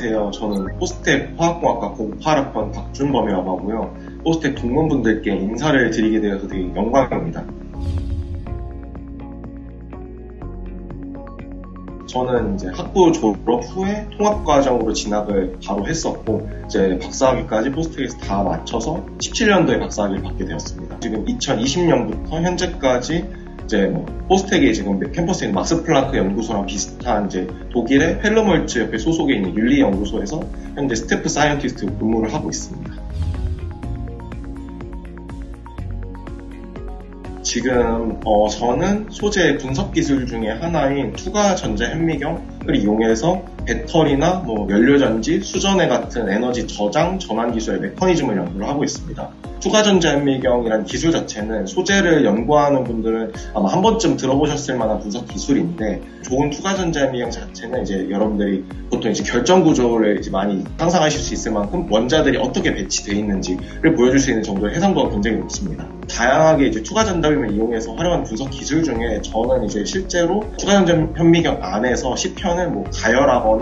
안녕하세요. 저는 포스텍 화학공학과 08학번 박준범이라고 하고요. 포스텍 동문분들께 인사를 드리게 되어서 되게 영광입니다. 저는 이제 학부 졸업 후에 통합과정으로 진학을 바로 했었고, 이제 박사학위까지 포스텍에서 다 마쳐서 17년도에 박사학위를 받게 되었습니다. 지금 2020년부터 현재까지 이제 포스텍이 지금 캠퍼스에 있는 막스 플랑크 연구소랑 비슷한 이제 독일의 헬머홀츠 옆에 소속에 있는 윤리 연구소에서 현재 스태프 사이언티스트 근무를 하고 있습니다. 지금 저는 소재 분석 기술 중에 하나인 투과 전자 현미경을 이용해서 배터리나 연료전지, 수전해 같은 에너지 저장, 전환 기술의 메커니즘을 연구를 하고 있습니다. 투과전자 현미경이라는 기술 자체는 소재를 연구하는 분들은 아마 한 번쯤 들어보셨을 만한 분석 기술인데, 좋은 투과전자 현미경 자체는 이제 여러분들이 보통 이제 결정 구조를 이제 많이 상상하실 수 있을 만큼 원자들이 어떻게 배치되어 있는지를 보여줄 수 있는 정도의 해상도가 굉장히 높습니다. 다양하게 이제 투과전자 현미경을 이용해서 활용한 분석 기술 중에 저는 이제 실제로 투과전자 현미경 안에서 시편을 가열하거나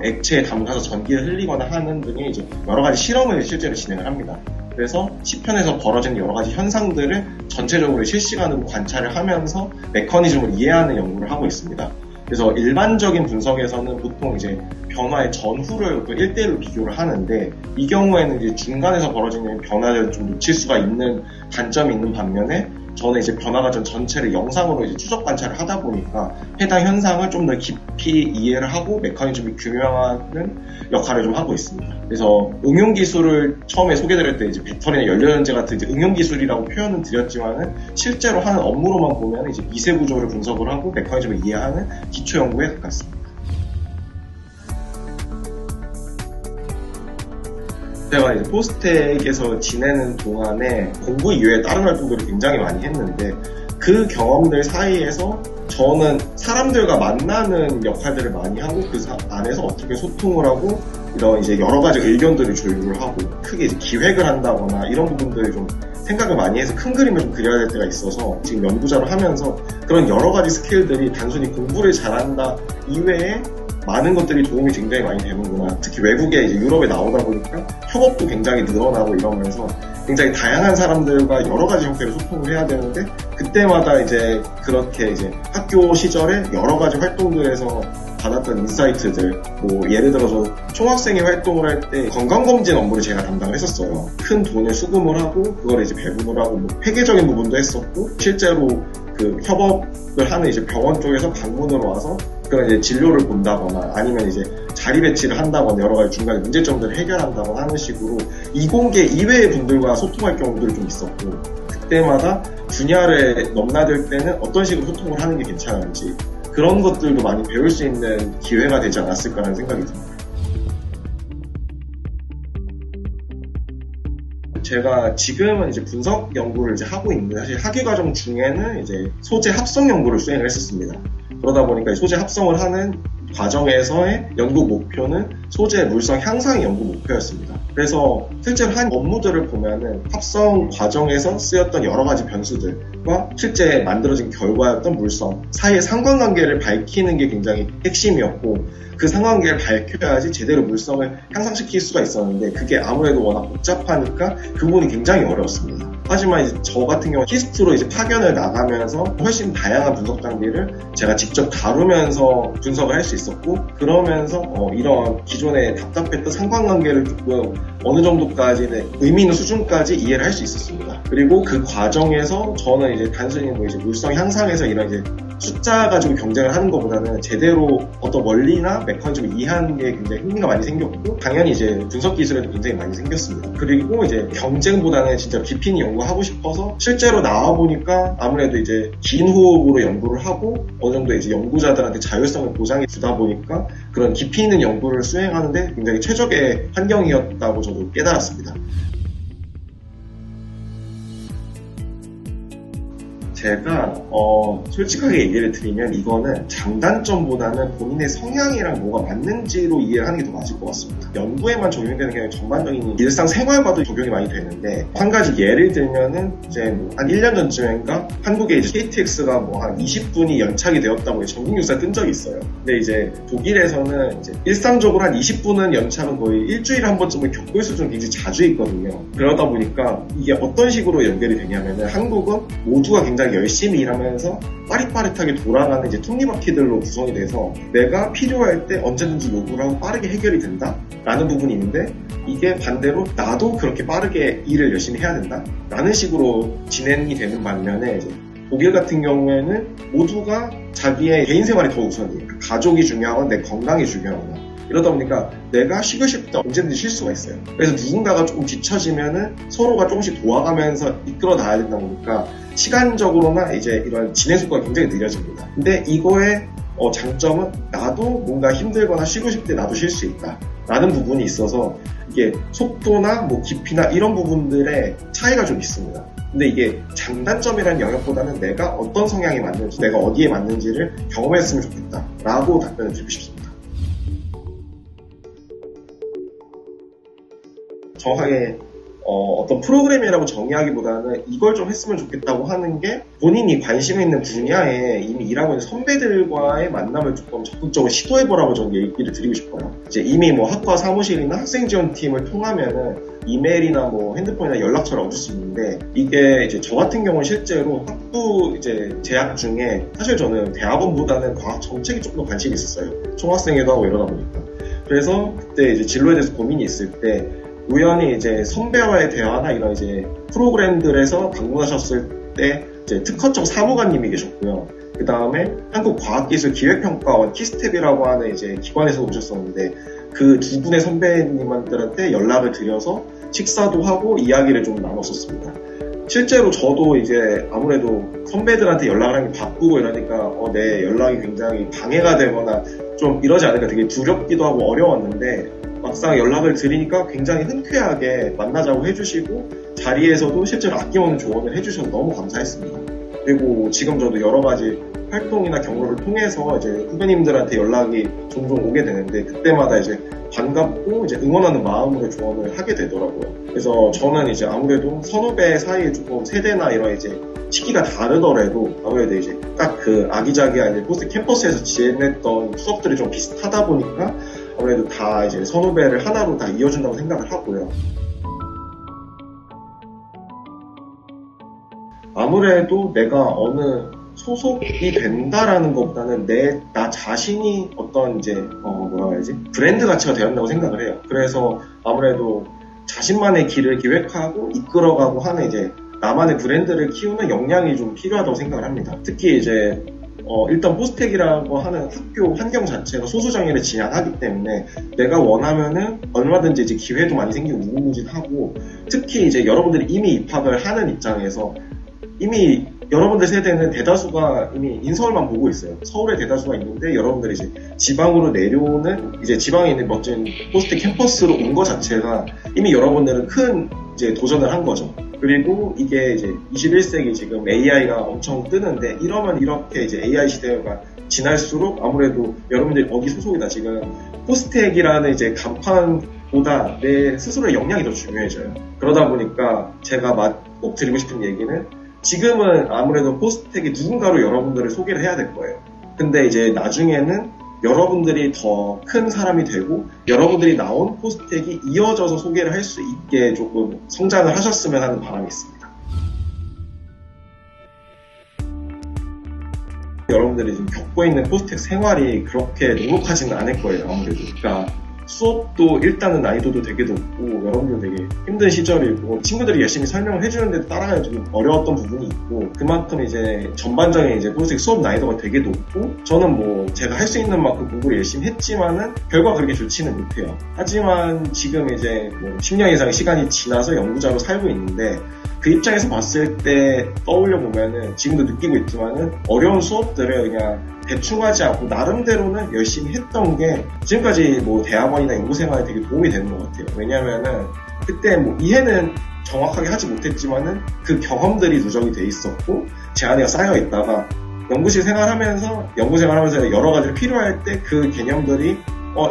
액체에 담가서 전기를 흘리거나 하는 등의 이제 여러 가지 실험을 실제로 진행을 합니다. 그래서 시편에서 벌어지는 여러 가지 현상들을 전체적으로 실시간으로 관찰을 하면서 메커니즘을 이해하는 연구를 하고 있습니다. 그래서 일반적인 분석에서는 보통 이제 변화의 전후를 1대1로 비교를 하는데, 이 경우에는 이제 중간에서 벌어지는 변화를 좀 놓칠 수가 있는 단점이 있는 반면에, 저는 이제 변화 과정 전체를 영상으로 이제 추적 관찰을 하다 보니까 해당 현상을 좀 더 깊이 이해를 하고 메커니즘을 규명하는 역할을 좀 하고 있습니다. 그래서 응용 기술을 처음에 소개드릴 때 이제 배터리나 연료전지 같은 이제 응용 기술이라고 표현은 드렸지만은, 실제로 하는 업무로만 보면 이제 미세 구조를 분석을 하고 메커니즘을 이해하는 기초 연구에 가깝습니다. 제가 이제 포스텍에서 지내는 동안에 공부 이외에 다른 활동들을 굉장히 많이 했는데, 그 경험들 사이에서 저는 사람들과 만나는 역할들을 많이 하고 그 안에서 어떻게 소통을 하고 이런 이제 여러 가지 의견들을 조율을 하고 크게 이제 기획을 한다거나 이런 부분들을 좀 생각을 많이 해서 큰 그림을 좀 그려야 될 때가 있어서, 지금 연구자를 하면서 그런 여러 가지 스킬들이 단순히 공부를 잘한다 이외에 많은 것들이 도움이 굉장히 많이 되는구나. 특히 외국에 이제 유럽에 나오다 보니까 협업도 굉장히 늘어나고 이러면서 굉장히 다양한 사람들과 여러 가지 형태로 소통을 해야 되는데, 그때마다 이제 그렇게 이제 학교 시절에 여러 가지 활동들에서 받았던 인사이트들, 예를 들어서 총학생회 활동을 할 때 건강검진 업무를 제가 담당을 했었어요. 큰 돈을 수금을 하고 그걸 이제 배분을 하고 회계적인 부분도 했었고, 실제로 그 협업을 하는 이제 병원 쪽에서 방문으로 와서 그런 이제 진료를 본다거나 아니면 이제 자리 배치를 한다거나 여러 가지 중간에 문제점들을 해결한다거나 하는 식으로 이공계 이외의 분들과 소통할 경우들이 좀 있었고, 그때마다 분야를 넘나들 때는 어떤 식으로 소통을 하는 게 괜찮은지 그런 것들도 많이 배울 수 있는 기회가 되지 않았을까라는 생각이 듭니다. 제가 지금은 이제 분석 연구를 이제 하고 있는데, 사실 학위 과정 중에는 이제 소재 합성 연구를 수행을 했었습니다. 그러다 보니까 소재 합성을 하는 과정에서의 연구 목표는 소재 물성 향상의 연구 목표였습니다. 그래서 실제로 한 업무들을 보면은 합성 과정에서 쓰였던 여러 가지 변수들과 실제 만들어진 결과였던 물성 사이의 상관관계를 밝히는 게 굉장히 핵심이었고, 그 상관관계를 밝혀야지 제대로 물성을 향상시킬 수가 있었는데, 그게 아무래도 워낙 복잡하니까 그 부분이 굉장히 어려웠습니다. 하지만 이제 저 같은 경우 히스트로 이제 파견을 나가면서 훨씬 다양한 분석 장비를 제가 직접 다루면서 분석을 할 수 있었고, 그러면서 이런 기존에 답답했던 상관관계를 조금 어느 정도까지는 의미 있는 수준까지 이해를 할 수 있었습니다. 그리고 그 과정에서 저는 이제 단순히 이제 물성 향상에서 이런 이제 숫자 가지고 경쟁을 하는 것보다는 제대로 어떤 원리나 메커니즘을 이해하는 게 굉장히 흥미가 많이 생겼고, 당연히 이제 분석 기술에도 굉장히 많이 생겼습니다. 그리고 이제 경쟁보다는 진짜 깊이 있는 연구하고 싶어서 실제로 나와보니까 아무래도 이제 긴 호흡으로 연구를 하고 어느 정도 이제 연구자들한테 자율성을 보장해 주다 보니까 그런 깊이 있는 연구를 수행하는데 굉장히 최적의 환경이었다고 저도 깨달았습니다. 제가 솔직하게 얘기를 드리면 이거는 장단점보다는 본인의 성향이랑 뭐가 맞는지로 이해를 하는 게 더 맞을 것 같습니다. 연구에만 적용되는 게 아니라 전반적인 일상생활과도 적용이 많이 되는데, 한 가지 예를 들면은 이제 한 1년 전쯤인가 한국에 이제 KTX가 뭐 한 20분이 연착이 되었다고 전국 뉴스가 뜬 적이 있어요. 근데 이제 독일에서는 이제 일상적으로 한 20분은 연착은 거의 일주일에 한 번쯤은 겪을 수준 굉장히 자주 있거든요. 그러다 보니까 이게 어떤 식으로 연결이 되냐면은, 한국은 모두가 굉장히 열심히 일하면서 빠릿빠릿하게 돌아가는 이제 톱니바퀴들로 구성이 돼서 내가 필요할 때 언제든지 요구를 하고 빠르게 해결이 된다 라는 부분이 있는데, 이게 반대로 나도 그렇게 빠르게 일을 열심히 해야 된다 라는 식으로 진행이 되는 반면에, 이제 독일 같은 경우에는 모두가 자기의 개인 생활이 더 우선이에요. 가족이 중요하거나 내 건강이 중요하거나, 이러다 보니까 내가 쉬고 싶을 때 언제든지 쉴 수가 있어요. 그래서 누군가가 조금 뒤처지면은 서로가 조금씩 도와가면서 이끌어 나가야 된다 보니까 시간적으로나 이제 이런 진행 속도가 굉장히 느려집니다. 근데 이거의 장점은 나도 뭔가 힘들거나 쉬고 싶을 때 나도 쉴 수 있다 라는 부분이 있어서, 이게 속도나 뭐 깊이나 이런 부분들의 차이가 좀 있습니다. 근데 이게 장단점이라는 영역보다는 내가 어떤 성향이 맞는지, 내가 어디에 맞는지를 경험했으면 좋겠다 라고 답변을 드리고 싶습니다. 정확하게 어떤 프로그램이라고 정의하기보다는 이걸 좀 했으면 좋겠다고 하는 게, 본인이 관심 있는 분야에 이미 일하고 있는 선배들과의 만남을 조금 적극적으로 시도해보라고 저는 얘기를 드리고 싶어요. 이제 이미 뭐 학과 사무실이나 학생지원팀을 통하면은 이메일이나 뭐 핸드폰이나 연락처를 얻을 수 있는데, 이게 이제 저 같은 경우는 실제로 학부 이제 재학 중에 사실 저는 대학원보다는 과학 정책이 조금 더 관심이 있었어요. 총학생회도 하고 이러다 보니까. 그래서 그때 이제 진로에 대해서 고민이 있을 때 우연히 이제 선배와의 대화나 이런 이제 프로그램들에서 방문하셨을 때 이제 특허청 사무관님이 계셨고요. 그 다음에 한국과학기술기획평가원 키스텝이라고 하는 이제 기관에서 오셨었는데, 그 두 분의 선배님들한테 연락을 드려서 식사도 하고 이야기를 좀 나눴었습니다. 실제로 저도 이제 아무래도 선배들한테 연락을 하는 게 바쁘고 이러니까 내 연락이 굉장히 방해가 되거나 좀 이러지 않을까 되게 두렵기도 하고 어려웠는데, 막상 연락을 드리니까 굉장히 흔쾌하게 만나자고 해주시고 자리에서도 실제로 아낌없는 조언을 해주셔서 너무 감사했습니다. 그리고 지금 저도 여러 가지 활동이나 경로를 통해서 이제 후배님들한테 연락이 종종 오게 되는데, 그때마다 이제 반갑고 이제 응원하는 마음으로 조언을 하게 되더라고요. 그래서 저는 이제 아무래도 선후배 사이에 조금 세대나 이런 이제 시기가 다르더라도 아무래도 이제 딱 그 아기자기한 이제 포스트 캠퍼스에서 지냈던 수업들이 좀 비슷하다 보니까 아무래도 다 이제 선후배를 하나로 다 이어준다고 생각을 하고요. 아무래도 내가 어느 소속이 된다라는 것보다는 나 자신이 어떤 이제 뭐라고 해야지, 브랜드 가치가 되었다고 생각을 해요. 그래서 아무래도 자신만의 길을 기획하고 이끌어가고 하는 이제 나만의 브랜드를 키우는 역량이 좀 필요하다고 생각을 합니다. 특히 이제 일단 포스텍이라고 하는 학교 환경 자체가 소수정예를 지향하기 때문에 내가 원하면은 얼마든지 이제 기회도 많이 생기고 무궁무진하고, 특히 이제 여러분들이 이미 입학을 하는 입장에서 이미 여러분들 세대는 대다수가 이미 인서울만 보고 있어요. 서울에 대다수가 있는데 여러분들이 이제 지방으로 내려오는, 이제 지방에 있는 멋진 포스텍 캠퍼스로 온 것 자체가 이미 여러분들은 큰 이제 도전을 한 거죠. 그리고 이게 이제 21세기 지금 AI가 엄청 뜨는데, 이러면 이렇게 이제 AI 시대가 지날수록 아무래도 여러분들이 거기 소속이다. 지금 포스텍이라는 이제 간판보다 내 스스로의 역량이 더 중요해져요. 그러다 보니까 제가 꼭 드리고 싶은 얘기는, 지금은 아무래도 포스텍이 누군가로 여러분들을 소개를 해야 될 거예요. 근데 이제 나중에는 여러분들이 더 큰 사람이 되고 여러분들이 나온 포스텍이 이어져서 소개를 할 수 있게 조금 성장을 하셨으면 하는 바람이 있습니다. 여러분들이 지금 겪고 있는 포스텍 생활이 그렇게 녹록하지는 않을 거예요, 아무래도. 그러니까 수업도 일단은 난이도도 되게 높고 여러분들 되게 힘든 시절이고, 친구들이 열심히 설명을 해주는데도 따라가기 좀 어려웠던 부분이 있고, 그만큼 이제 전반적인 이제 포스텍 수업 난이도가 되게 높고, 저는 뭐 제가 할 수 있는 만큼 공부를 열심히 했지만은 결과가 그렇게 좋지는 못해요. 하지만 지금 이제 뭐 10년 이상의 시간이 지나서 연구자로 살고 있는데, 그 입장에서 봤을 때 떠올려 보면은 지금도 느끼고 있지만은 어려운 수업들을 그냥 대충 하지 않고 나름대로는 열심히 했던 게 지금까지 뭐 대학원이나 연구생활에 되게 도움이 되는 것 같아요. 왜냐면은 그때 뭐 이해는 정확하게 하지 못했지만은 그 경험들이 누적이 돼 있었고 제 안에 쌓여 있다가 연구실 생활하면서 여러 가지를 필요할 때 그 개념들이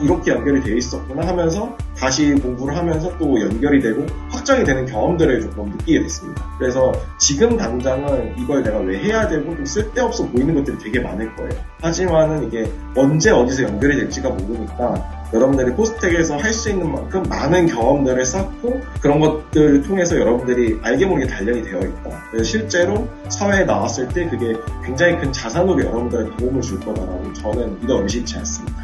이렇게 연결이 되어 있었구나 하면서 다시 공부를 하면서 또 연결이 되고 확장이 되는 경험들을 조금 느끼게 됐습니다. 그래서 지금 당장은 이걸 내가 왜 해야 되고 좀 쓸데없어 보이는 것들이 되게 많을 거예요. 하지만은 이게 언제 어디서 연결이 될지가 모르니까 여러분들이 포스텍에서 할 수 있는 만큼 많은 경험들을 쌓고 그런 것들을 통해서 여러분들이 알게 모르게 단련이 되어 있다. 그래서 실제로 사회에 나왔을 때 그게 굉장히 큰 자산으로 여러분들한테 도움을 줄 거다라고 저는 믿어 의심치 않습니다.